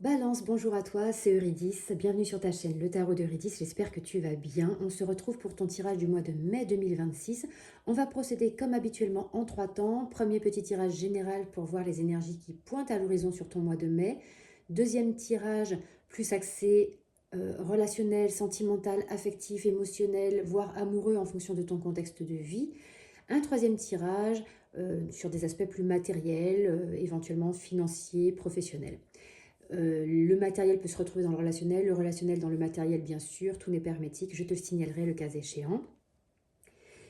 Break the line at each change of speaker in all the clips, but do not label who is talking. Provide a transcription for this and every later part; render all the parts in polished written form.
Balance, bonjour à toi, c'est Eurydice. Bienvenue sur ta chaîne Le Tarot d'Eurydice. J'espère que tu vas bien. On se retrouve pour ton tirage du mois de mai 2026. On va procéder comme habituellement en trois temps. Premier petit tirage général pour voir les énergies qui pointent à l'horizon sur ton mois de mai. Deuxième tirage plus axé relationnel, sentimental, affectif, émotionnel, voire amoureux en fonction de ton contexte de vie. Un troisième tirage sur des aspects plus matériels, éventuellement financiers, professionnels. Le matériel peut se retrouver dans le relationnel dans le matériel, bien sûr, tout n'est pas hermétique, je te le signalerai le cas échéant.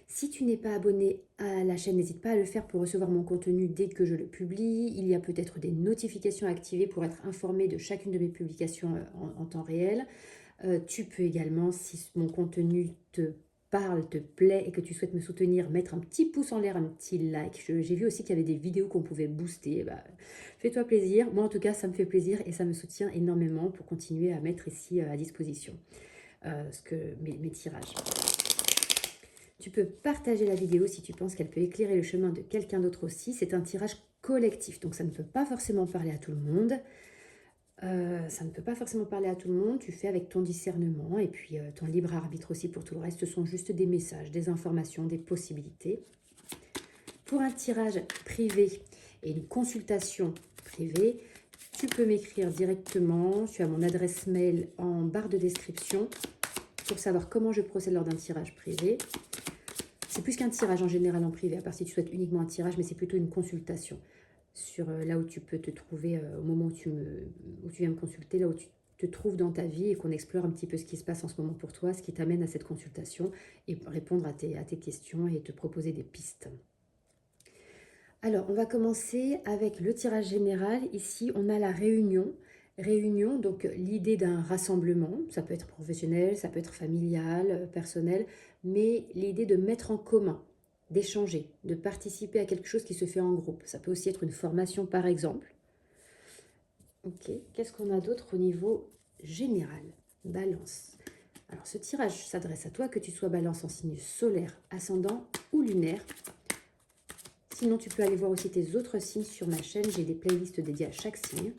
Si tu n'es pas abonné à la chaîne, n'hésite pas à le faire pour recevoir mon contenu dès que je le publie. Il y a peut-être des notifications activées pour être informé de chacune de mes publications en temps réel. Tu peux également, si mon contenu te parle, te plaît et que tu souhaites me soutenir, mettre un petit pouce en l'air, un petit like. J'ai vu aussi qu'il y avait des vidéos qu'on pouvait booster. Bah, fais-toi plaisir. Moi, en tout cas, ça me fait plaisir et ça me soutient énormément pour continuer à mettre ici à disposition mes tirages. Tu peux partager la vidéo si tu penses qu'elle peut éclairer le chemin de quelqu'un d'autre aussi. C'est un tirage collectif, donc ça ne peut pas forcément parler à tout le monde. Ça ne peut pas forcément parler à tout le monde, tu fais avec ton discernement et puis ton libre arbitre aussi pour tout le reste. Ce sont juste des messages, des informations, des possibilités. Pour un tirage privé et une consultation privée, tu peux m'écrire directement. Tu as mon adresse mail en barre de description pour savoir comment je procède lors d'un tirage privé. C'est plus qu'un tirage en général en privé, à part si tu souhaites uniquement un tirage, mais c'est plutôt une consultation sur là où tu peux te trouver au moment où tu viens me consulter, là où tu te trouves dans ta vie et qu'on explore un petit peu ce qui se passe en ce moment pour toi, ce qui t'amène à cette consultation et répondre à tes questions et te proposer des pistes. Alors, on va commencer avec le tirage général. Ici, on a la réunion. Réunion, donc l'idée d'un rassemblement, ça peut être professionnel, ça peut être familial, personnel, mais l'idée de mettre en commun, d'échanger, de participer à quelque chose qui se fait en groupe. Ça peut aussi être une formation, par exemple. Ok, qu'est-ce qu'on a d'autre au niveau général? Balance. Alors, ce tirage s'adresse à toi, que tu sois balance en signe solaire, ascendant ou lunaire. Sinon, tu peux aller voir aussi tes autres signes sur ma chaîne. J'ai des playlists dédiées à chaque signe.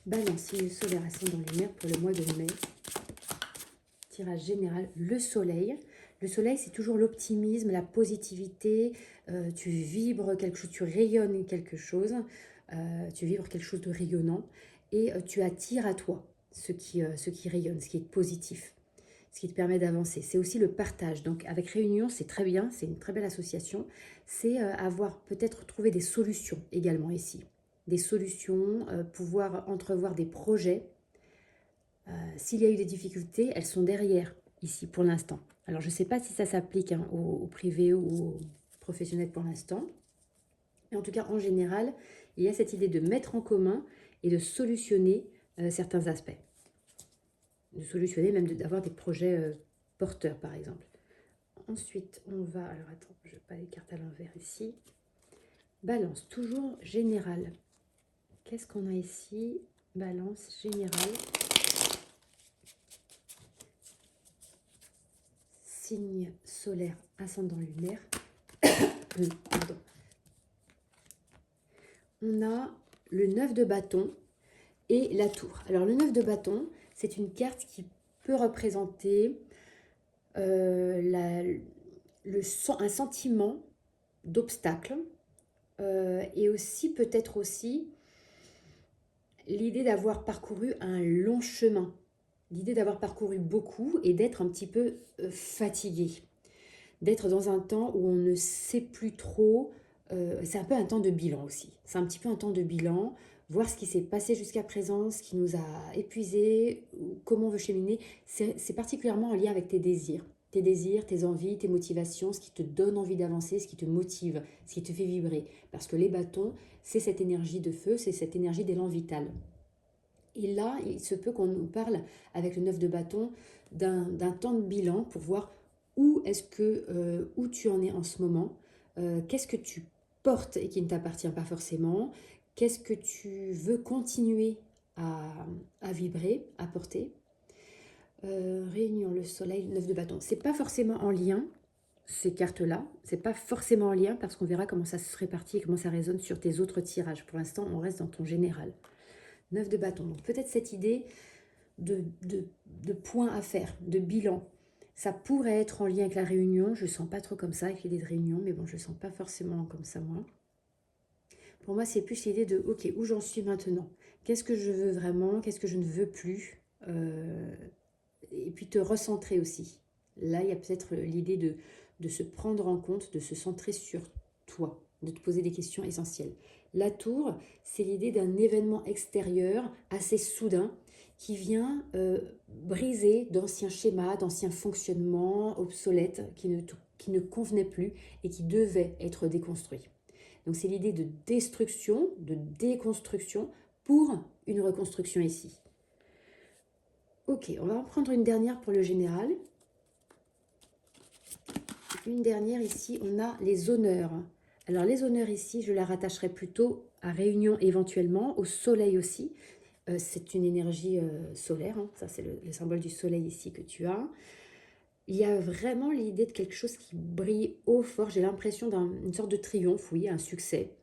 Balance, signe solaire, ascendant lunaire pour le mois de mai. Tirage général, le soleil. Le soleil, c'est toujours l'optimisme, la positivité. Tu vibres quelque chose, tu rayonnes quelque chose. Tu vibres quelque chose de rayonnant. Et tu attires à toi ce qui rayonne, ce qui est positif, ce qui te permet d'avancer. C'est aussi le partage. Donc avec Réunion, c'est très bien, c'est une très belle association. C'est avoir peut-être trouvé des solutions également ici. Des solutions, pouvoir entrevoir des projets. S'il y a eu des difficultés, elles sont derrière ici pour l'instant. Alors je ne sais pas si ça s'applique au privé ou au professionnel pour l'instant. Mais en tout cas, en général, il y a cette idée de mettre en commun et de solutionner certains aspects. De solutionner, même d'avoir des projets porteurs, par exemple. Ensuite, on va... Alors, attends, je n'ai pas les cartes à l'envers ici. Balance, toujours général. Qu'est-ce qu'on a ici? Balance, général. Signe solaire, ascendant lunaire. Pardon. On a le 9 de bâton et la tour. Alors, le 9 de bâton, c'est une carte qui peut représenter un sentiment d'obstacle et aussi peut-être aussi l'idée d'avoir parcouru un long chemin, l'idée d'avoir parcouru beaucoup et d'être un petit peu fatigué, d'être dans un temps où on ne sait plus trop, c'est un peu un temps de bilan aussi, c'est un petit peu un temps de bilan, voir ce qui s'est passé jusqu'à présent, ce qui nous a épuisés, comment on veut cheminer, c'est particulièrement en lien avec tes désirs, tes envies, tes motivations, ce qui te donne envie d'avancer, ce qui te motive, ce qui te fait vibrer. Parce que les bâtons, c'est cette énergie de feu, c'est cette énergie d'élan vital. Et là, il se peut qu'on nous parle, avec le 9 de bâton, d'un temps de bilan pour voir où tu en es en ce moment, qu'est-ce que tu portes et qui ne t'appartient pas forcément, qu'est-ce que tu veux continuer à vibrer, à porter. Réunion, le soleil, le 9 de bâton. C'est pas forcément en lien, ces cartes-là, c'est pas forcément en lien parce qu'on verra comment ça se répartit et comment ça résonne sur tes autres tirages. Pour l'instant, on reste dans ton général. 9 de bâton. Donc peut-être cette idée de points à faire, de bilan. Ça pourrait être en lien avec la réunion. Je ne sens pas trop comme ça avec l'idée de réunion, mais bon, je ne sens pas forcément comme ça moi. Pour moi, c'est plus l'idée de, ok, où j'en suis maintenant? Qu'est-ce que je veux vraiment? Qu'est-ce que je ne veux plus? Et puis te recentrer aussi. Là, il y a peut-être l'idée de se prendre en compte, de se centrer sur toi, de te poser des questions essentielles. La tour, c'est l'idée d'un événement extérieur assez soudain qui vient briser d'anciens schémas, d'anciens fonctionnements obsolètes qui ne convenaient plus et qui devaient être déconstruits. Donc c'est l'idée de destruction, de déconstruction pour une reconstruction ici. Ok, on va en prendre une dernière pour le général. Une dernière ici, on a les honneurs. Alors les honneurs ici, je la rattacherai plutôt à réunion éventuellement, au soleil aussi. C'est une énergie solaire, hein. Ça c'est le symbole du soleil ici que tu as. Il y a vraiment l'idée de quelque chose qui brille haut, fort. J'ai l'impression d'une sorte de triomphe, oui, un succès.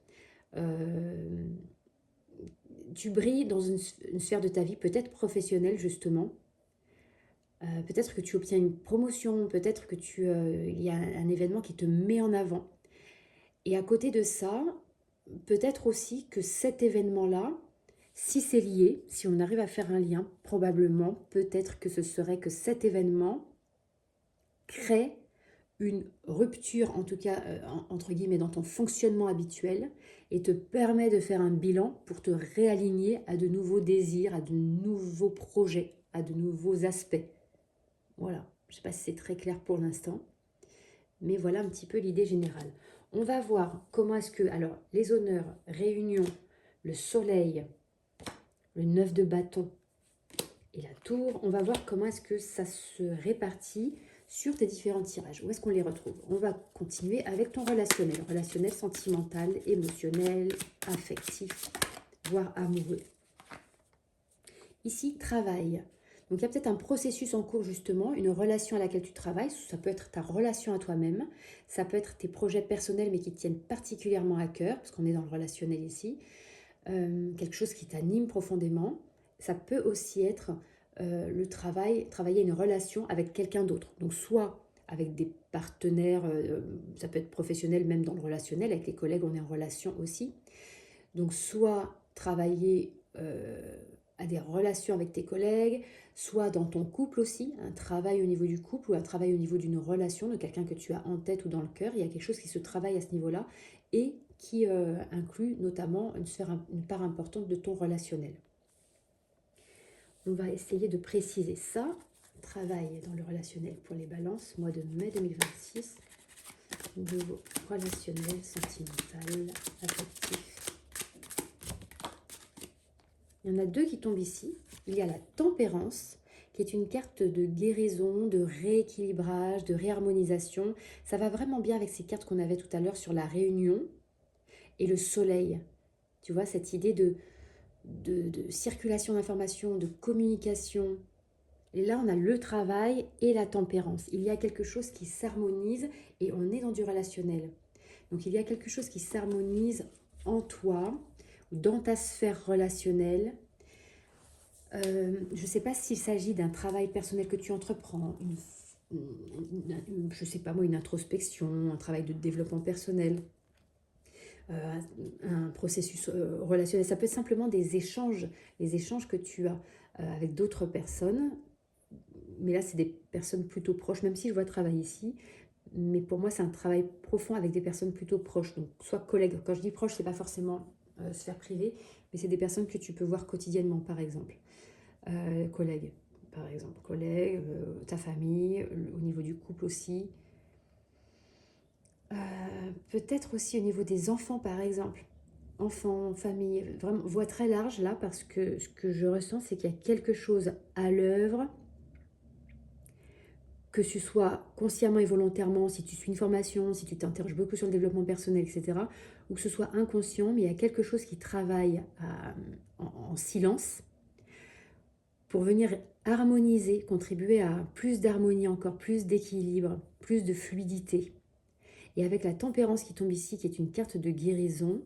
Tu brilles dans une sphère de ta vie, peut-être professionnelle justement. Peut-être que tu obtiens une promotion, peut-être que il y a un événement qui te met en avant. Et à côté de ça, peut-être aussi que cet événement-là, si c'est lié, si on arrive à faire un lien, probablement, peut-être que ce serait que cet événement crée une rupture, en tout cas, entre guillemets, dans ton fonctionnement habituel et te permet de faire un bilan pour te réaligner à de nouveaux désirs, à de nouveaux projets, à de nouveaux aspects. Voilà, je ne sais pas si c'est très clair pour l'instant, mais voilà un petit peu l'idée générale. On va voir comment est-ce que, alors, les honneurs, réunion, le soleil, le 9 de bâton et la tour, on va voir comment est-ce que ça se répartit sur tes différents tirages. Où est-ce qu'on les retrouve? On va continuer avec ton relationnel sentimental, émotionnel, affectif, voire amoureux. Ici, travail. Donc il y a peut-être un processus en cours justement, une relation à laquelle tu travailles. Ça peut être ta relation à toi-même, ça peut être tes projets personnels mais qui te tiennent particulièrement à cœur, parce qu'on est dans le relationnel ici. Quelque chose qui t'anime profondément. Ça peut aussi être travailler une relation avec quelqu'un d'autre. Donc soit avec des partenaires, ça peut être professionnel même dans le relationnel, avec les collègues on est en relation aussi. Donc soit travailler à des relations avec tes collègues, soit dans ton couple aussi, un travail au niveau du couple ou un travail au niveau d'une relation, de quelqu'un que tu as en tête ou dans le cœur. Il y a quelque chose qui se travaille à ce niveau-là et qui inclut notamment une part importante de ton relationnel. On va essayer de préciser ça. Travail dans le relationnel pour les balances, mois de mai 2026. Niveau relationnel, sentimental, affectif. Il y en a deux qui tombent ici. Il y a la tempérance, qui est une carte de guérison, de rééquilibrage, de réharmonisation. Ça va vraiment bien avec ces cartes qu'on avait tout à l'heure sur la réunion et le soleil. Tu vois, cette idée de circulation d'informations, de communication. Et là, on a le travail et la tempérance. Il y a quelque chose qui s'harmonise et on est dans du relationnel. Donc, il y a quelque chose qui s'harmonise en toi, dans ta sphère relationnelle. Je ne sais pas s'il s'agit d'un travail personnel que tu entreprends, je ne sais pas moi, une introspection, un travail de développement personnel, un processus relationnel. Ça peut être simplement des échanges, les échanges que tu as avec d'autres personnes. Mais là, c'est des personnes plutôt proches, même si je vois travail ici. Mais pour moi, c'est un travail profond avec des personnes plutôt proches. Donc, soit collègues. Quand je dis proche, c'est pas forcément sphère privée, mais c'est des personnes que tu peux voir quotidiennement, par exemple. Collègues, par exemple. Collègues, ta famille, au niveau du couple aussi. Peut-être aussi au niveau des enfants, par exemple. Enfants, famille, vraiment, voie très large là, parce que ce que je ressens, c'est qu'il y a quelque chose à l'œuvre, que ce soit consciemment et volontairement, si tu suis une formation, si tu t'interroges beaucoup sur le développement personnel, etc., ou que ce soit inconscient, mais il y a quelque chose qui travaille en silence pour venir harmoniser, contribuer à plus d'harmonie encore, plus d'équilibre, plus de fluidité. Et avec la tempérance qui tombe ici, qui est une carte de guérison,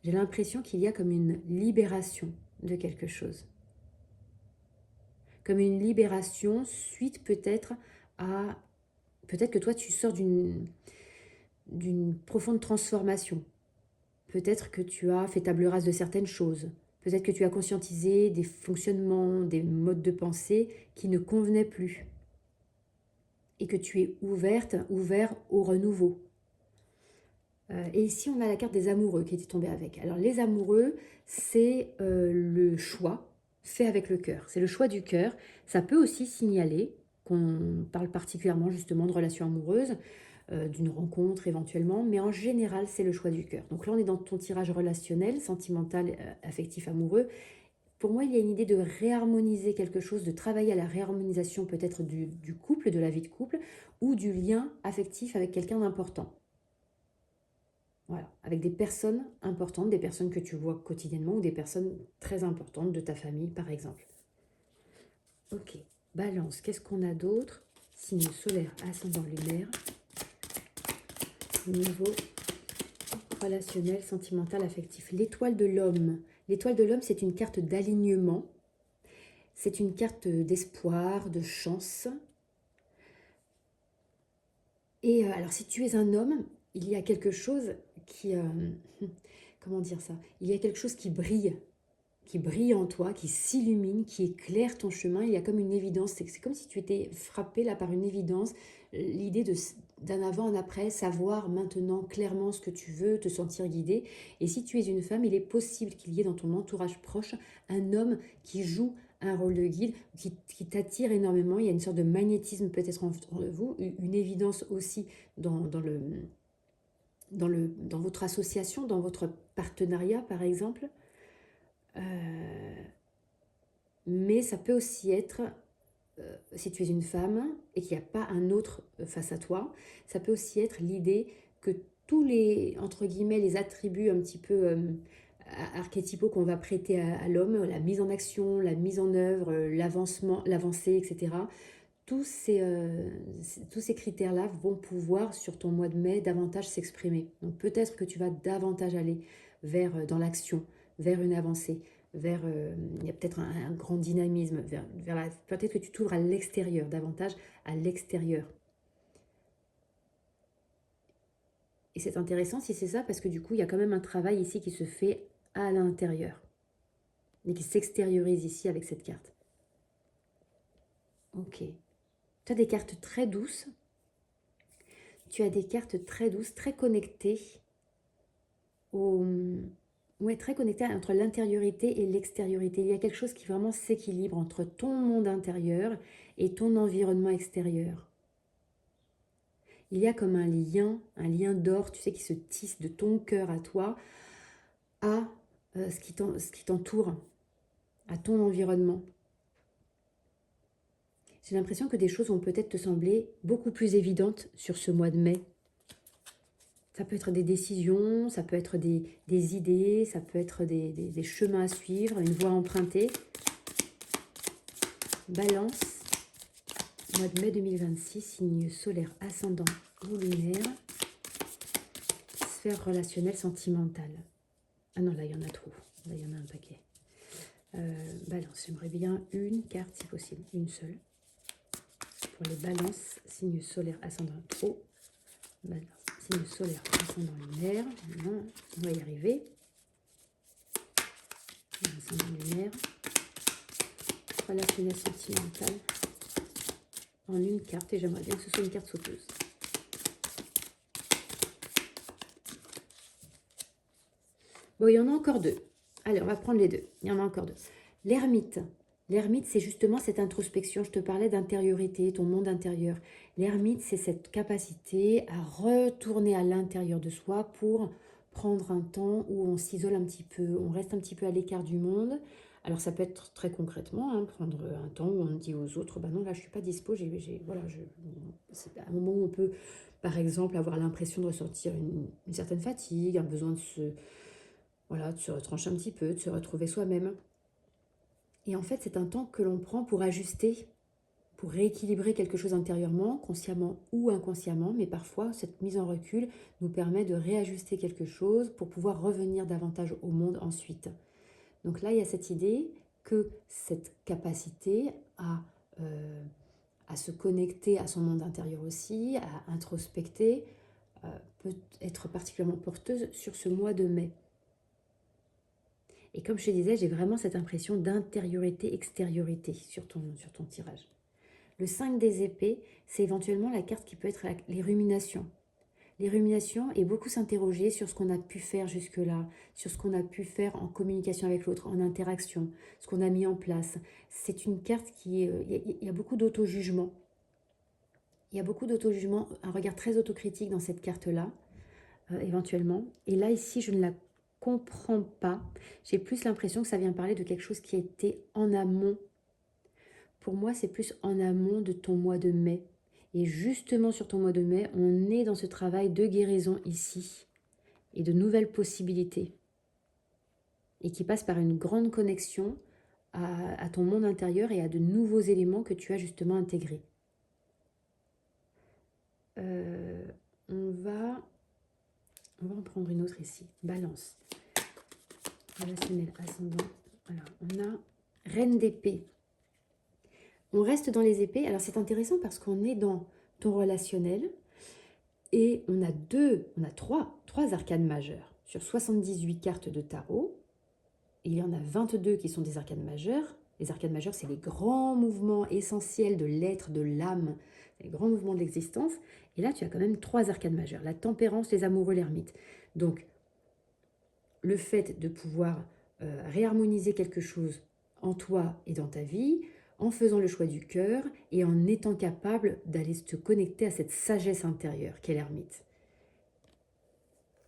j'ai l'impression qu'il y a comme une libération de quelque chose. Comme une libération suite peut-être à... Peut-être que toi, tu sors d'une profonde transformation. Peut-être que tu as fait table rase de certaines choses. Peut-être que tu as conscientisé des fonctionnements, des modes de pensée qui ne convenaient plus. Et que tu es ouvert au renouveau. Et ici, on a la carte des amoureux qui était tombée avec. Alors, les amoureux, c'est le choix fait avec le cœur. C'est le choix du cœur. Ça peut aussi signaler qu'on parle particulièrement justement de relations amoureuses, d'une rencontre éventuellement, mais en général, c'est le choix du cœur. Donc là, on est dans ton tirage relationnel, sentimental, affectif, amoureux. Pour moi, il y a une idée de réharmoniser quelque chose, de travailler à la réharmonisation peut-être du couple, de la vie de couple, ou du lien affectif avec quelqu'un d'important. Voilà, avec des personnes importantes, des personnes que tu vois quotidiennement ou des personnes très importantes de ta famille, par exemple. Ok, Balance, qu'est-ce qu'on a d'autre? Signe solaire, ascendant lunaire. Niveau relationnel, sentimental, affectif. L'étoile de l'homme. L'étoile de l'homme, c'est une carte d'alignement. C'est une carte d'espoir, de chance. Et alors, si tu es un homme, il y a quelque chose qui... comment dire ça? Il y a quelque chose qui brille en toi, qui s'illumine, qui éclaire ton chemin. Il y a comme une évidence. C'est comme si tu étais frappé là par une évidence. L'idée d'un avant, un après, savoir maintenant clairement ce que tu veux, te sentir guidé. Et si tu es une femme, il est possible qu'il y ait dans ton entourage proche un homme qui joue un rôle de guide, qui t'attire énormément. Il y a une sorte de magnétisme peut-être entre vous, une évidence aussi dans votre association, dans votre partenariat par exemple. Mais ça peut aussi être, si tu es une femme et qu'il n'y a pas un autre face à toi, ça peut aussi être l'idée que tous les, entre guillemets, les attributs un petit peu archétypaux qu'on va prêter à l'homme, la mise en action, la mise en œuvre, l'avancement, l'avancée, etc., tous ces critères-là vont pouvoir, sur ton mois de mai, davantage s'exprimer. Donc peut-être que tu vas davantage aller vers dans l'action, vers une avancée, il y a peut-être un grand dynamisme, peut-être que tu t'ouvres à l'extérieur, davantage à l'extérieur. Et c'est intéressant si c'est ça, parce que du coup, il y a quand même un travail ici qui se fait à l'intérieur, et qui s'extériorise ici avec cette carte. Ok. Tu as des cartes très douces. Tu as des cartes très douces, très connectées très connectées entre l'intériorité et l'extériorité. Il y a quelque chose qui vraiment s'équilibre entre ton monde intérieur et ton environnement extérieur. Il y a comme un lien d'or, tu sais, qui se tisse de ton cœur à toi à ce qui t'entoure, à ton environnement. J'ai l'impression que des choses vont peut-être te sembler beaucoup plus évidentes sur ce mois de mai. Ça peut être des décisions, ça peut être des idées, ça peut être des chemins à suivre, une voie empruntée. Balance, mois de mai 2026, signe solaire ascendant ou lunaire, sphère relationnelle sentimentale. Ah non, là il y en a trop, là il y en a un paquet. Balance, j'aimerais bien une carte si possible, une seule. Pour les balances, signe solaire ascendant trop. Balance, signe solaire ascendant lunaire. Non, on va y arriver. Ascendant lunaire. Relationnel sentimental. En une carte, et j'aimerais bien que ce soit une carte sauteuse. Bon, il y en a encore deux. Allez, on va prendre les deux. Il y en a encore deux. L'ermite. L'ermite, c'est justement cette introspection. Je te parlais d'intériorité, ton monde intérieur. L'ermite, c'est cette capacité à retourner à l'intérieur de soi pour prendre un temps où on s'isole un petit peu, on reste un petit peu à l'écart du monde. Alors ça peut être très concrètement, prendre un temps où on dit aux autres, bah non, là je suis pas dispo, c'est un moment où on peut, par exemple, avoir l'impression de ressentir une certaine fatigue, un besoin de se retrancher un petit peu, de se retrouver soi-même. Et en fait, c'est un temps que l'on prend pour ajuster, pour rééquilibrer quelque chose intérieurement, consciemment ou inconsciemment, mais parfois cette mise en recul nous permet de réajuster quelque chose pour pouvoir revenir davantage au monde ensuite. Donc là, il y a cette idée que cette capacité à se connecter à son monde intérieur aussi, à introspecter, peut être particulièrement porteuse sur ce mois de mai. Et comme je te disais, j'ai vraiment cette impression d'intériorité-extériorité sur ton tirage. Le 5 des épées, c'est éventuellement la carte qui peut être les ruminations. Les ruminations et beaucoup s'interroger sur ce qu'on a pu faire jusque-là, sur ce qu'on a pu faire en communication avec l'autre, en interaction, ce qu'on a mis en place. C'est une carte qui... Il y a beaucoup d'auto-jugement. Il y a beaucoup d'auto-jugement, un regard très autocritique dans cette carte-là, éventuellement. Et là, ici, je ne la comprends pas. J'ai plus l'impression que ça vient parler de quelque chose qui a été en amont. Pour moi, c'est plus en amont de ton mois de mai. Et justement, sur ton mois de mai, on est dans ce travail de guérison ici et de nouvelles possibilités. Et qui passe par une grande connexion à ton monde intérieur et à de nouveaux éléments que tu as justement intégrés. On va en prendre une autre ici. Balance. Relationnel, ascendant. Alors, on a Reine d'épée. On reste dans les épées. Alors, c'est intéressant parce qu'on est dans ton relationnel et on a trois arcanes majeures sur 78 cartes de tarot. Il y en a 22 qui sont des arcanes majeures. Les arcanes majeures, c'est les grands mouvements essentiels de l'être, de l'âme, les grands mouvements de l'existence. Et là, tu as quand même 3 arcanes majeures. La tempérance, les amoureux, l'ermite. Donc, le fait de pouvoir réharmoniser quelque chose en toi et dans ta vie, en faisant le choix du cœur et en étant capable d'aller te connecter à cette sagesse intérieure qu'est l'ermite.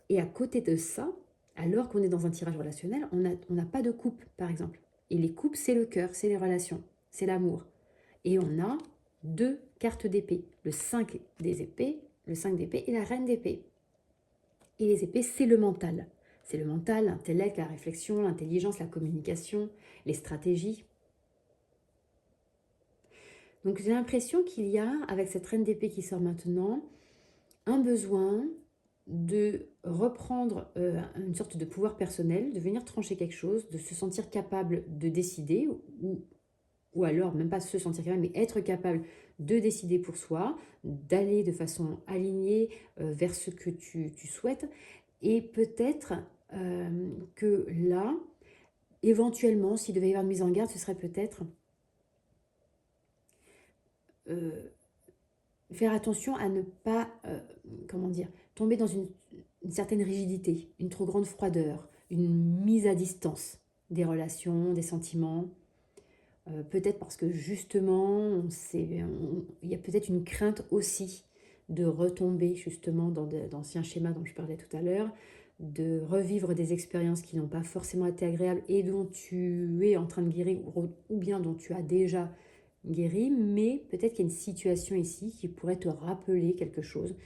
Et à côté de ça, alors qu'on est dans un tirage relationnel, on n'a pas de coupe, par exemple. Et les coupes, c'est le cœur, c'est les relations, c'est l'amour. Et on a 2 cartes d'épée, le 5 des épées, le 5 d'épée et la reine d'épée. Et les épées, c'est le mental. C'est le mental, l'intellect, la réflexion, l'intelligence, la communication, les stratégies. Donc j'ai l'impression qu'il y a, avec cette reine d'épée qui sort maintenant, un besoin de reprendre une sorte de pouvoir personnel, de venir trancher quelque chose, de se sentir capable de décider, ou alors même pas se sentir capable, mais être capable de décider pour soi, d'aller de façon alignée vers ce que tu souhaites. Et peut-être que là, éventuellement, s'il devait y avoir une mise en garde, ce serait peut-être faire attention à ne pas, comment dire, tomber dans une certaine rigidité, une trop grande froideur, une mise à distance des relations, des sentiments. Peut-être parce que justement, il y a peut-être une crainte aussi de retomber justement dans d'anciens schémas dont je parlais tout à l'heure, de revivre des expériences qui n'ont pas forcément été agréables et dont tu es en train de guérir ou bien dont tu as déjà guéri, mais peut-être qu'il y a une situation ici qui pourrait te rappeler quelque chose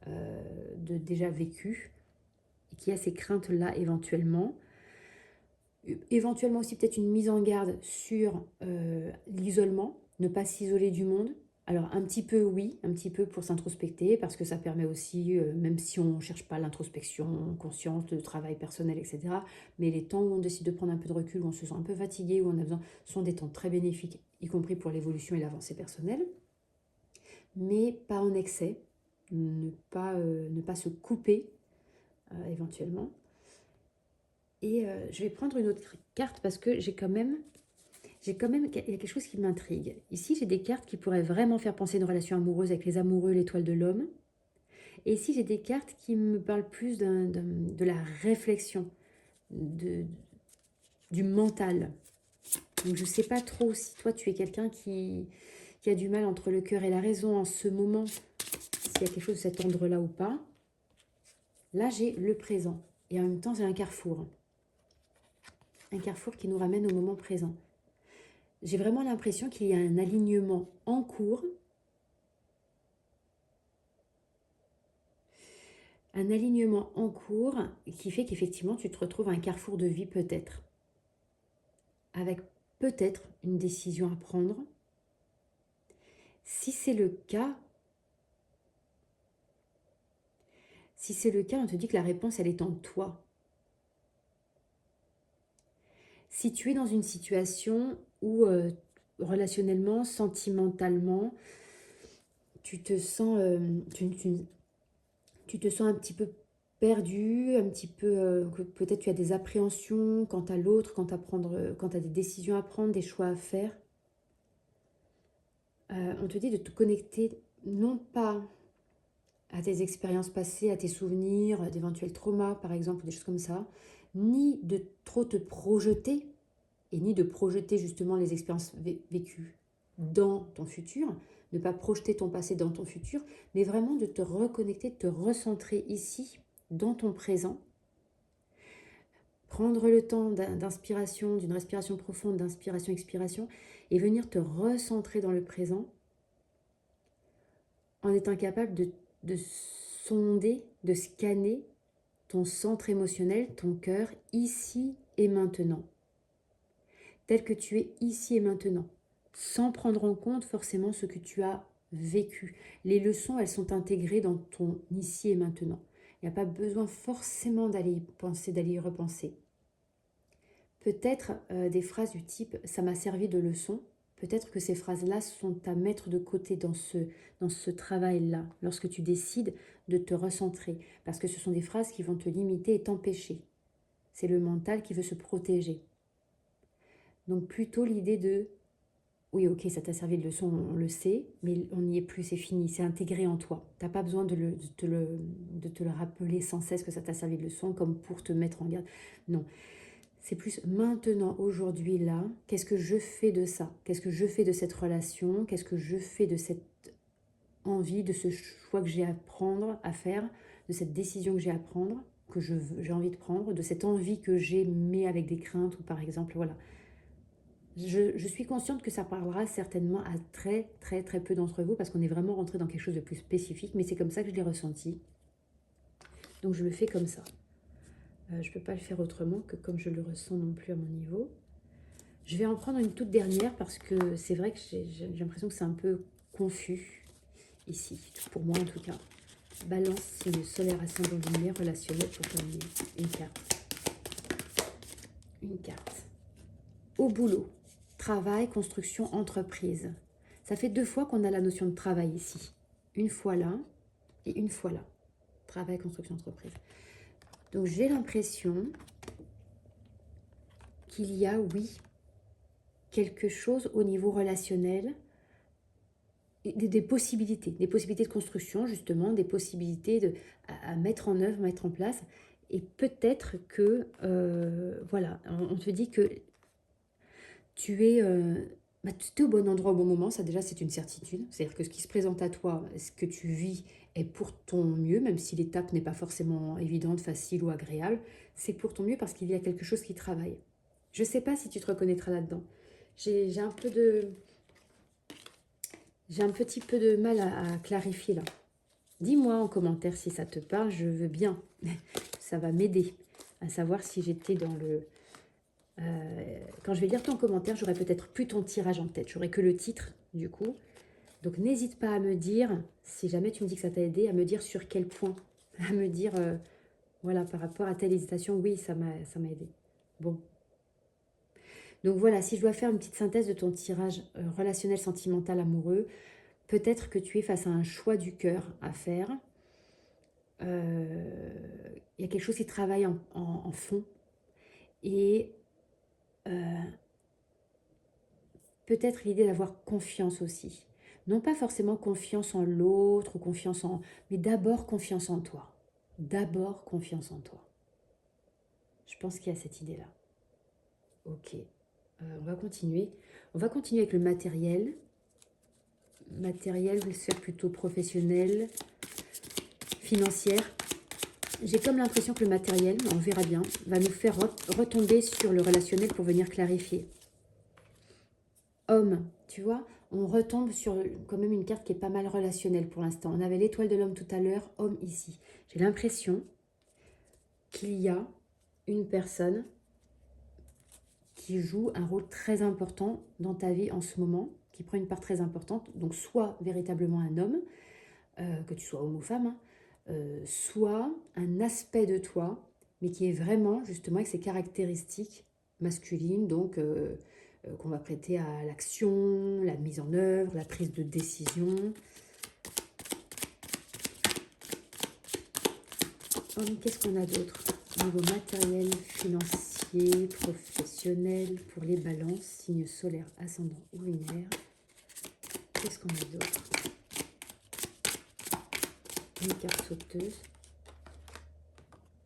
de déjà vécu et qui a ces craintes-là éventuellement. Éventuellement aussi peut-être une mise en garde sur l'isolement, ne pas s'isoler du monde. Alors un petit peu oui, un petit peu pour s'introspecter, parce que ça permet aussi, même si on ne cherche pas l'introspection, conscience, le travail personnel, etc., mais les temps où on décide de prendre un peu de recul, où on se sent un peu fatigué, où on a besoin, sont des temps très bénéfiques, y compris pour l'évolution et l'avancée personnelle, mais pas en excès, ne pas se couper éventuellement. Et je vais prendre une autre carte parce que il y a quelque chose qui m'intrigue. Ici, j'ai des cartes qui pourraient vraiment faire penser à une relation amoureuse avec les amoureux, l'étoile de l'homme. Et ici, j'ai des cartes qui me parlent plus de la réflexion, du mental. Donc, je ne sais pas trop si toi, tu es quelqu'un qui a du mal entre le cœur et la raison en ce moment, s'il y a quelque chose de cet ordre-là ou pas. Là, j'ai le présent. Et en même temps, j'ai un carrefour. Un carrefour qui nous ramène au moment présent. J'ai vraiment l'impression qu'il y a un alignement en cours. Un alignement en cours qui fait qu'effectivement, tu te retrouves à un carrefour de vie peut-être. Avec peut-être une décision à prendre. Si c'est le cas, on te dit que la réponse, elle est en toi. Si tu es dans une situation où relationnellement, sentimentalement, tu te sens, tu te sens un petit peu perdu, un petit peu, que peut-être tu as des appréhensions quant à l'autre, quant à des décisions à prendre, des choix à faire, on te dit de te connecter non pas à tes expériences passées, à tes souvenirs, d'éventuels traumas par exemple, ou des choses comme ça, ni de trop te projeter, et ni de projeter justement les expériences vécues dans ton futur, ne pas projeter ton passé dans ton futur, mais vraiment de te reconnecter, de te recentrer ici, dans ton présent, prendre le temps d'inspiration, d'une respiration profonde, d'inspiration-expiration, et venir te recentrer dans le présent en étant capable de sonder, de scanner ton centre émotionnel, ton cœur, ici et maintenant, tel que tu es ici et maintenant, sans prendre en compte forcément ce que tu as vécu. Les leçons, elles sont intégrées dans ton ici et maintenant. Il n'y a pas besoin forcément d'aller y penser, d'aller y repenser. Peut-être des phrases du type « ça m'a servi de leçon », peut-être que ces phrases-là sont à mettre de côté dans ce travail-là, lorsque tu décides de te recentrer, parce que ce sont des phrases qui vont te limiter et t'empêcher. C'est le mental qui veut se protéger. Donc plutôt l'idée de « oui, ok, ça t'a servi de leçon, on le sait, mais on n'y est plus, c'est fini, c'est intégré en toi. Tu n'as pas besoin de te le rappeler sans cesse que ça t'a servi de leçon, comme pour te mettre en garde. Non. C'est plus maintenant, aujourd'hui, là, qu'est-ce que je fais de ça? Qu'est-ce que je fais de cette relation? Qu'est-ce que je fais de cette envie, de ce choix que j'ai à prendre, à faire, de cette décision que j'ai à prendre, que j'ai envie de prendre, de cette envie que j'ai, mais avec des craintes, ou par exemple, voilà. Je suis consciente que ça parlera certainement à très, très, très peu d'entre vous, parce qu'on est vraiment rentré dans quelque chose de plus spécifique, mais c'est comme ça que je l'ai ressenti. Donc je le fais comme ça. Je ne peux pas le faire autrement que comme je le ressens non plus à mon niveau. Je vais en prendre une toute dernière parce que c'est vrai que j'ai l'impression que c'est un peu confus ici, pour moi en tout cas. Balance, signe solaire, ascendant lumière, relationnel pour terminer. Une carte. Une carte. Au boulot, travail, construction, entreprise. Ça fait 2 fois qu'on a la notion de travail ici. Une fois là et une fois là. Travail, construction, entreprise. Donc j'ai l'impression qu'il y a, oui, quelque chose au niveau relationnel, des possibilités de construction justement, des possibilités à mettre en œuvre, mettre en place. Et peut-être que, voilà, on te dit que tu es, tu es au bon endroit au bon moment, ça déjà c'est une certitude. C'est-à-dire que ce qui se présente à toi, ce que tu vis est pour ton mieux, même si l'étape n'est pas forcément évidente, facile ou agréable, c'est pour ton mieux parce qu'il y a quelque chose qui travaille. Je ne sais pas si tu te reconnaîtras là-dedans. J'ai un peu de... J'ai un petit peu de mal à clarifier là. Dis-moi en commentaire si ça te parle, je veux bien. Ça va m'aider à savoir si j'étais dans le... quand je vais lire ton commentaire, j'aurai peut-être plus ton tirage en tête. J'aurai que le titre du coup. Donc n'hésite pas à me dire, si jamais tu me dis que ça t'a aidé, à me dire sur quel point. À me dire, voilà, par rapport à telle hésitation, oui, ça m'a aidé. Bon. Donc voilà, si je dois faire une petite synthèse de ton tirage relationnel, sentimental, amoureux, peut-être que tu es face à un choix du cœur à faire. Il y a quelque chose qui travaille en fond. Et peut-être l'idée d'avoir confiance aussi. Non pas forcément confiance en l'autre ou confiance en... Mais d'abord confiance en toi. D'abord confiance en toi. Je pense qu'il y a cette idée-là. Ok. On va continuer. On va continuer avec le matériel. Matériel, sphère plutôt professionnelle, financière. J'ai comme l'impression que le matériel, on verra bien, va nous faire retomber sur le relationnel pour venir clarifier. Homme, tu vois, on retombe sur quand même une carte qui est pas mal relationnelle pour l'instant. On avait l'étoile de l'homme tout à l'heure, homme ici. J'ai l'impression qu'il y a une personne qui joue un rôle très important dans ta vie en ce moment, qui prend une part très importante. Donc soit véritablement un homme, que tu sois homme ou femme, soit un aspect de toi, mais qui est vraiment justement avec ses caractéristiques masculine, donc qu'on va prêter à l'action, la mise en œuvre, la prise de décision. Qu'est-ce qu'on a d'autre? Niveau matériel, financier, professionnel, pour les balances, signe solaire, ascendant ou lunaire. Qu'est-ce qu'on a d'autre? Une carte sauteuse.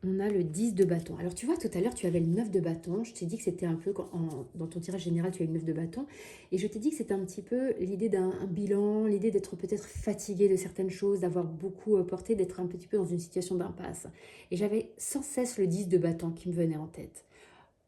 On a le 10 de bâton. Alors tu vois, tout à l'heure, tu avais le 9 de bâton. Je t'ai dit que c'était un peu, dans ton tirage général, tu as le 9 de bâton. Et je t'ai dit que c'était un petit peu l'idée d'un bilan, l'idée d'être peut-être fatigué de certaines choses, d'avoir beaucoup porté, d'être un petit peu dans une situation d'impasse. Et j'avais sans cesse le 10 de bâton qui me venait en tête,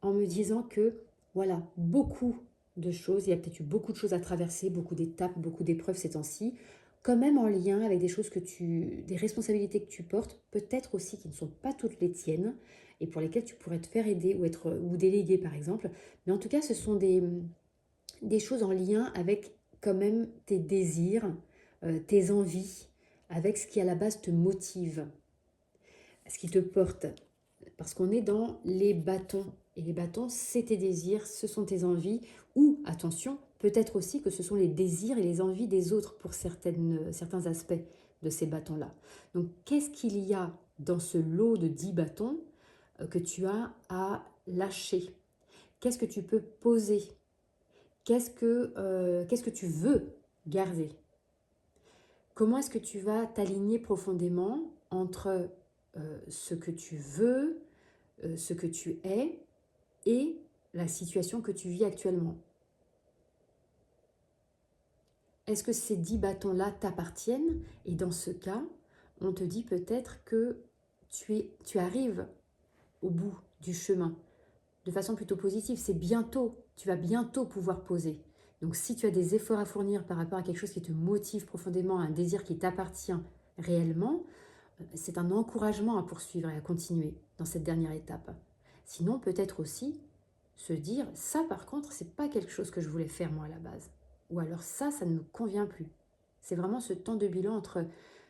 en me disant que, voilà, beaucoup de choses, il y a peut-être eu beaucoup de choses à traverser, beaucoup d'étapes, beaucoup d'épreuves ces temps-ci, quand même en lien avec des choses des responsabilités que tu portes, peut-être aussi qui ne sont pas toutes les tiennes, et pour lesquelles tu pourrais te faire aider ou déléguer par exemple. Mais en tout cas, ce sont des choses en lien avec quand même tes désirs, tes envies, avec ce qui à la base te motive, ce qui te porte. Parce qu'on est dans les bâtons. Et les bâtons, c'est tes désirs, ce sont tes envies. Ou, attention, peut-être aussi que ce sont les désirs et les envies des autres pour certains aspects de ces bâtons-là. Donc, qu'est-ce qu'il y a dans ce lot de 10 bâtons que tu as à lâcher? Qu'est-ce que tu peux poser? Qu'est-ce que tu veux garder? Comment est-ce que tu vas t'aligner profondément entre ce que tu veux, ce que tu es et la situation que tu vis actuellement? Est-ce que ces 10 bâtons-là t'appartiennent? Et dans ce cas, on te dit peut-être que tu arrives au bout du chemin de façon plutôt positive. C'est bientôt, tu vas bientôt pouvoir poser. Donc si tu as des efforts à fournir par rapport à quelque chose qui te motive profondément, un désir qui t'appartient réellement, c'est un encouragement à poursuivre et à continuer dans cette dernière étape. Sinon, peut-être aussi se dire, ça par contre, c'est pas quelque chose que je voulais faire moi à la base. Ou alors ça ne me convient plus. C'est vraiment ce temps de bilan entre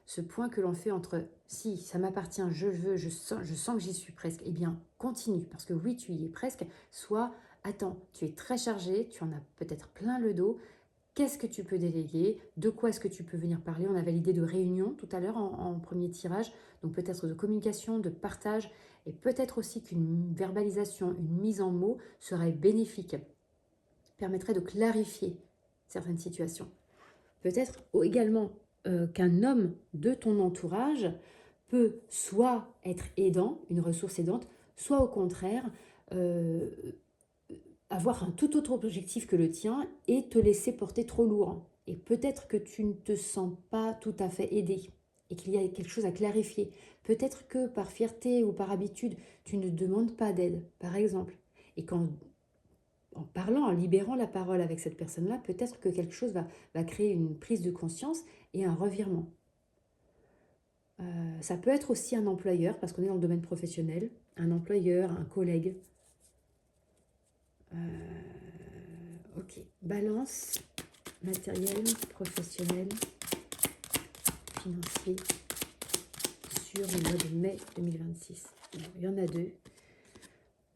ce point que l'on fait entre si ça m'appartient, je veux, je sens que j'y suis presque, eh bien continue, parce que oui, tu y es presque, soit attends, tu es très chargé, tu en as peut-être plein le dos, qu'est-ce que tu peux déléguer? De quoi est-ce que tu peux venir parler? On avait l'idée de réunion tout à l'heure en premier tirage, donc peut-être de communication, de partage, et peut-être aussi qu'une verbalisation, une mise en mots serait bénéfique, permettrait de clarifier certaines situations. Peut-être également qu'un homme de ton entourage peut soit être aidant, une ressource aidante, soit au contraire euh, avoir un tout autre objectif que le tien et te laisser porter trop lourd. Et peut-être que tu ne te sens pas tout à fait aidé et qu'il y a quelque chose à clarifier. Peut-être que par fierté ou par habitude, tu ne demandes pas d'aide, par exemple. Et en parlant, en libérant la parole avec cette personne-là, peut-être que quelque chose va créer une prise de conscience et un revirement. Ça peut être aussi un employeur, parce qu'on est dans le domaine professionnel, un employeur, un collègue. Ok, balance, matériel, professionnel, financier, sur le mois de mai 2026. Il y en a deux.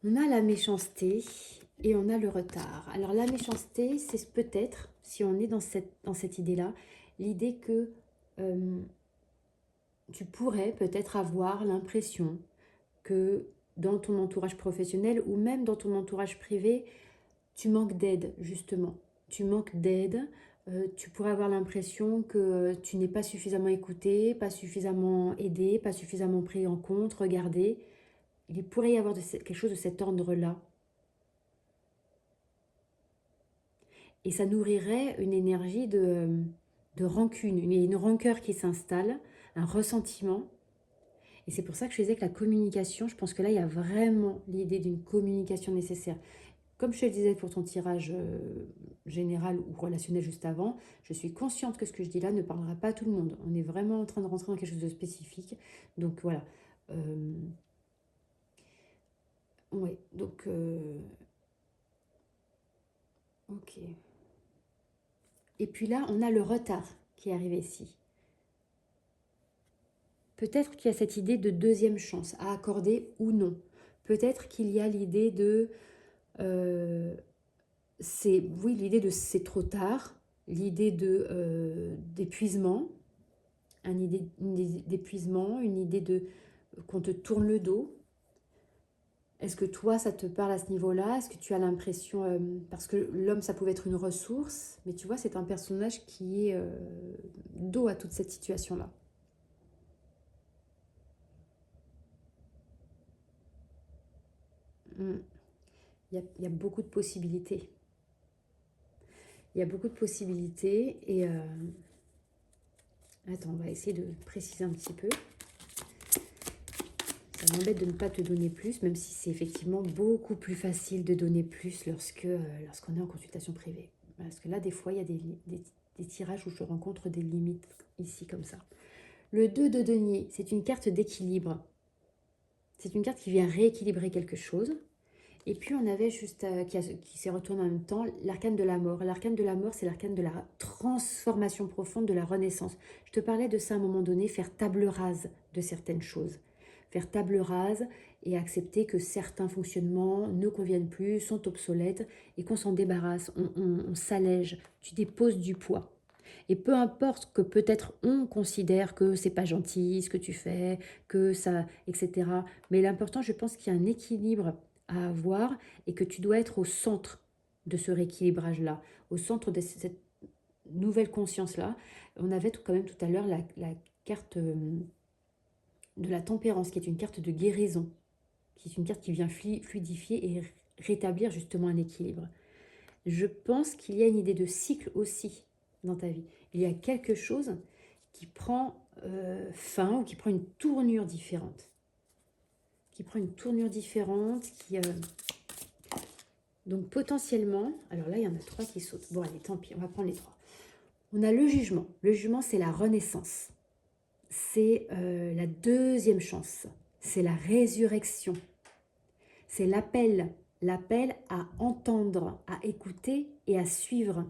On a la méchanceté et on a le retard. Alors la méchanceté, c'est peut-être, si on est dans cette idée-là, l'idée que tu pourrais peut-être avoir l'impression que dans ton entourage professionnel ou même dans ton entourage privé, tu manques d'aide, justement. Tu manques d'aide. Tu pourrais avoir l'impression que tu n'es pas suffisamment écouté, pas suffisamment aidé, pas suffisamment pris en compte, regardé. Il pourrait y avoir quelque chose de cet ordre-là. Et ça nourrirait une énergie de rancune, une rancœur qui s'installe, un ressentiment. Et c'est pour ça que je disais que la communication, je pense que là, il y a vraiment l'idée d'une communication nécessaire. Comme je te le disais pour ton tirage général ou relationnel juste avant, je suis consciente que ce que je dis là ne parlera pas à tout le monde. On est vraiment en train de rentrer dans quelque chose de spécifique. Donc voilà. Ouais, donc... ok. Et puis là, on a le retard qui est arrivé ici. Peut-être qu'il y a cette idée de deuxième chance à accorder ou non. Peut-être qu'il y a l'idée de C'est, oui, l'idée de c'est trop tard, l'idée d'épuisement, une idée d'épuisement, une idée de qu'on te tourne le dos. Est-ce que toi, ça te parle à ce niveau-là? Est-ce que tu as l'impression, parce que l'homme, ça pouvait être une ressource, mais tu vois, c'est un personnage qui est dos à toute cette situation-là. Mm. Il y a beaucoup de possibilités. Il y a beaucoup de possibilités et attends, on va essayer de préciser un petit peu. Ça m'embête de ne pas te donner plus, même si c'est effectivement beaucoup plus facile de donner plus lorsqu'on est en consultation privée. Parce que là, des fois, il y a des tirages où je rencontre des limites ici comme ça. Le 2 de denier, c'est une carte d'équilibre. C'est une carte qui vient rééquilibrer quelque chose. Et puis on avait juste, qui s'est retourné en même temps, l'arcane de la mort. L'arcane de la mort, c'est l'arcane de la transformation profonde, de la renaissance. Je te parlais de ça à un moment donné, faire table rase de certaines choses. Faire table rase et accepter que certains fonctionnements ne conviennent plus, sont obsolètes et qu'on s'en débarrasse, on s'allège, tu déposes du poids. Et peu importe que peut-être on considère que c'est pas gentil ce que tu fais, que ça, etc. Mais l'important, je pense qu'il y a un équilibre à avoir et que tu dois être au centre de ce rééquilibrage-là, au centre de cette nouvelle conscience-là. On avait quand même tout à l'heure la carte de la tempérance, qui est une carte de guérison, qui est une carte qui vient fluidifier et rétablir justement un équilibre. Je pense qu'il y a une idée de cycle aussi dans ta vie. Il y a quelque chose qui prend fin ou qui prend une tournure différente. Qui prend une tournure différente, donc potentiellement, alors là il y en a 3 qui sautent. Bon allez, tant pis, on va prendre les 3. On a le jugement. Le jugement, c'est la renaissance. C'est la deuxième chance. C'est la résurrection. C'est l'appel. L'appel à entendre, à écouter et à suivre.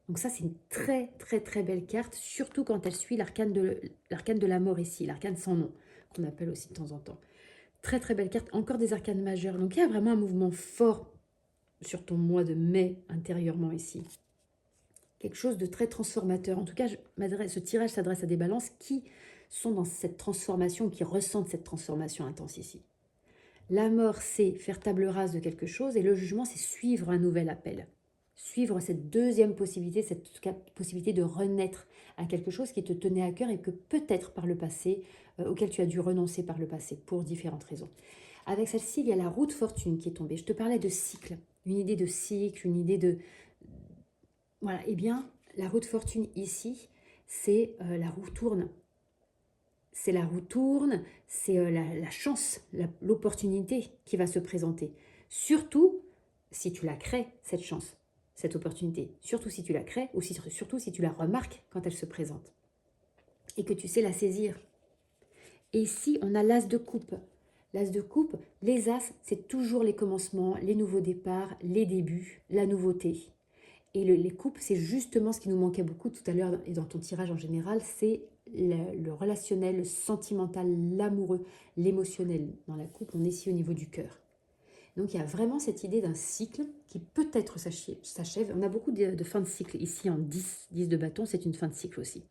Donc ça, c'est une très très très belle carte, surtout quand elle suit l'arcane de la mort ici, l'arcane sans nom, qu'on appelle aussi de temps en temps. Très très belle carte, encore des arcanes majeures. Donc il y a vraiment un mouvement fort sur ton mois de mai intérieurement ici. Quelque chose de très transformateur. En tout cas, ce tirage s'adresse à des balances qui sont dans cette transformation, qui ressentent cette transformation intense ici. La mort, c'est faire table rase de quelque chose et le jugement, c'est suivre un nouvel appel. Suivre cette deuxième possibilité, cette possibilité de renaître à quelque chose qui te tenait à cœur et que peut-être par le passé, auquel tu as dû renoncer par le passé pour différentes raisons. Avec celle-ci, il y a la roue de fortune qui est tombée. Je te parlais de cycle, une idée de cycle, une idée de... Voilà, eh bien, la roue de fortune ici, c'est la roue tourne. C'est la roue tourne, c'est la chance, l'opportunité qui va se présenter. Surtout si tu la crées, cette chance, cette opportunité. Surtout si tu la crées ou surtout si tu la remarques quand elle se présente. Et que tu sais la saisir. Et ici, on a l'as de coupe. L'as de coupe, les as, c'est toujours les commencements, les nouveaux départs, les débuts, la nouveauté. Et les coupes, c'est justement ce qui nous manquait beaucoup tout à l'heure et dans ton tirage en général, c'est le relationnel, le sentimental, l'amoureux, l'émotionnel. Dans la coupe, on est ici au niveau du cœur. Donc il y a vraiment cette idée d'un cycle qui peut-être s'achève. On a beaucoup de fin de cycle ici en 10 de bâton, c'est une fin de cycle aussi.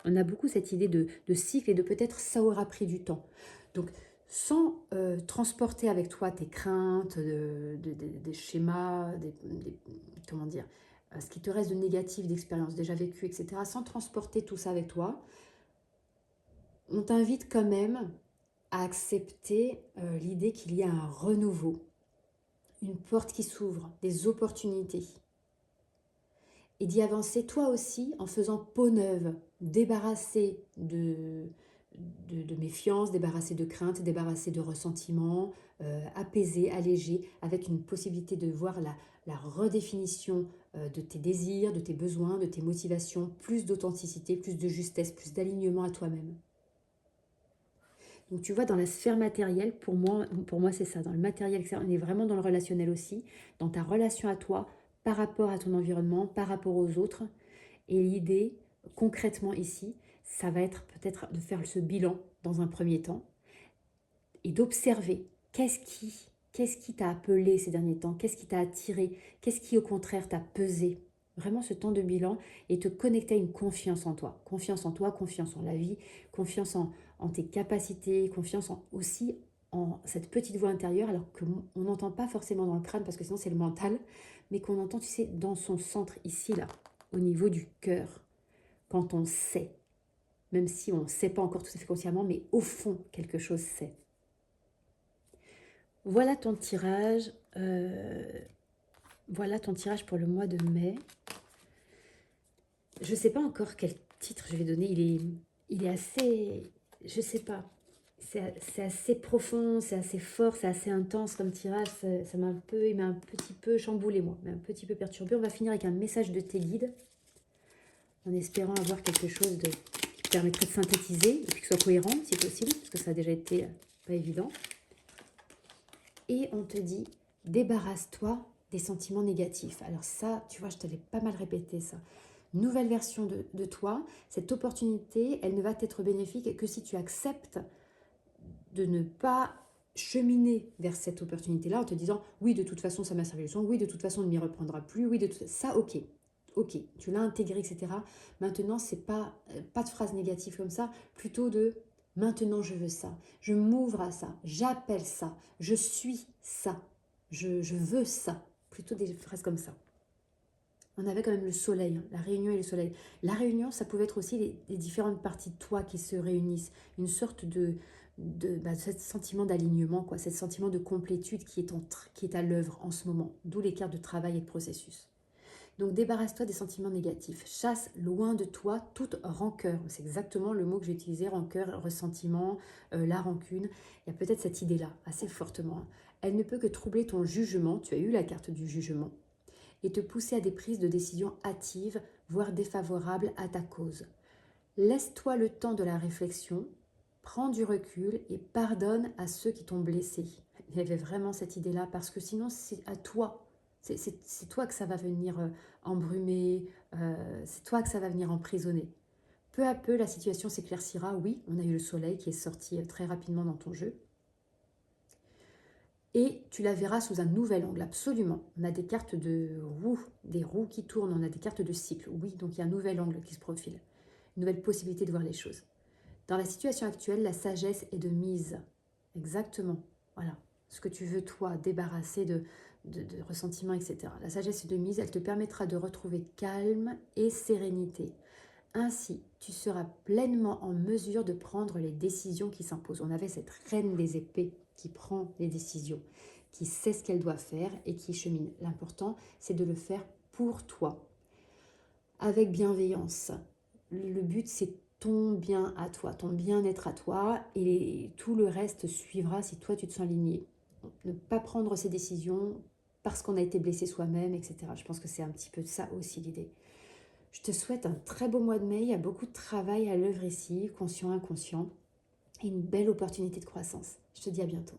On a beaucoup cette idée de cycle et de peut-être ça aura pris du temps. Donc sans transporter avec toi tes craintes, des schémas, comment dire, ce qui te reste de négatif, d'expériences déjà vécues, etc., sans transporter tout ça avec toi, on t'invite quand même à accepter l'idée qu'il y a un renouveau, une porte qui s'ouvre, des opportunités. Et d'y avancer toi aussi en faisant peau neuve, débarrassé de méfiance, débarrassé de crainte, débarrassé de ressentiment, apaisé, allégé, avec une possibilité de voir la redéfinition de tes désirs, de tes besoins, de tes motivations, plus d'authenticité, plus de justesse, plus d'alignement à toi-même. Donc tu vois, dans la sphère matérielle, pour moi c'est ça, dans le matériel, on est vraiment dans le relationnel aussi, dans ta relation à toi, par rapport à ton environnement, par rapport aux autres. Et l'idée, concrètement ici, ça va être peut-être de faire ce bilan dans un premier temps et d'observer qu'est-ce qui Qu'est-ce qui t'a appelé ces derniers temps? Qu'est-ce qui t'a attiré? Qu'est-ce qui, au contraire, t'a pesé? Vraiment ce temps de bilan et te connecter à une confiance en toi. Confiance en toi, confiance en la vie, confiance en tes capacités, confiance aussi en cette petite voix intérieure, alors qu'on n'entend pas forcément dans le crâne, parce que sinon c'est le mental, mais qu'on entend, tu sais, dans son centre, ici, là, au niveau du cœur, quand on sait, même si on ne sait pas encore tout à fait consciemment, mais au fond, quelque chose sait. Voilà ton tirage. Voilà ton tirage pour le mois de mai. Je ne sais pas encore quel titre je vais donner. Il est assez... Je ne sais pas. C'est assez profond, c'est assez fort, c'est assez intense comme tirage. Ça m'a un peu, il m'a un petit peu chamboulé, moi. Il m'a un petit peu perturbé. On va finir avec un message de tes guides, en espérant avoir quelque chose qui permettrait de synthétiser et puis que ce soit cohérent, si possible, parce que ça a déjà été pas évident. Et on te dit, débarrasse-toi des sentiments négatifs. Alors ça, tu vois, je te l'ai pas mal répété ça. Nouvelle version de toi, cette opportunité, elle ne va t'être bénéfique que si tu acceptes de ne pas cheminer vers cette opportunité-là en te disant « oui, de toute façon, ça m'a servi de leçon, oui, de toute façon, on ne m'y reprendra plus, oui, de tout ça, ok, ok, tu l'as intégré, etc. » Maintenant, c'est pas de phrases négatives comme ça, plutôt de « maintenant, je veux ça, je m'ouvre à ça, j'appelle ça, je suis ça, je veux ça », plutôt des phrases comme ça. On avait quand même le soleil, hein, la réunion et le soleil. La réunion, ça pouvait être aussi les différentes parties de toi qui se réunissent. Une sorte ce sentiment d'alignement, quoi, ce sentiment de complétude qui est à l'œuvre en ce moment. D'où les cartes de travail et de processus. Donc débarrasse-toi des sentiments négatifs. Chasse loin de toi toute rancœur. C'est exactement le mot que j'ai utilisé, rancœur, ressentiment, la rancune. Il y a peut-être cette idée-là, assez fortement. Elle ne peut que troubler ton jugement. Tu as eu la carte du jugement et te pousser à des prises de décision hâtives, voire défavorables à ta cause. Laisse-toi le temps de la réflexion, prends du recul et pardonne à ceux qui t'ont blessé. Il y avait vraiment cette idée-là, parce que sinon c'est à toi, c'est toi que ça va venir embrumer, c'est toi que ça va venir emprisonner. Peu à peu, la situation s'éclaircira. Oui, on a eu le soleil qui est sorti très rapidement dans ton jeu. Et tu la verras sous un nouvel angle, absolument. On a des cartes de roues, des roues qui tournent, on a des cartes de cycle. Oui, donc il y a un nouvel angle qui se profile, une nouvelle possibilité de voir les choses. Dans la situation actuelle, la sagesse est de mise. Exactement. Voilà. Ce que tu veux, toi, débarrasser de ressentiments, etc. La sagesse est de mise, elle te permettra de retrouver calme et sérénité. Ainsi, tu seras pleinement en mesure de prendre les décisions qui s'imposent. On avait cette reine des épées qui prend les décisions, qui sait ce qu'elle doit faire et qui chemine. L'important, c'est de le faire pour toi, avec bienveillance. Le but, c'est ton bien à toi, ton bien-être à toi, et tout le reste suivra si toi, tu te sens aligné. Ne pas prendre ces décisions parce qu'on a été blessé soi-même, etc. Je pense que c'est un petit peu ça aussi l'idée. Je te souhaite un très beau mois de mai. Il y a beaucoup de travail à l'œuvre ici, conscient, inconscient, et une belle opportunité de croissance. Je te dis à bientôt.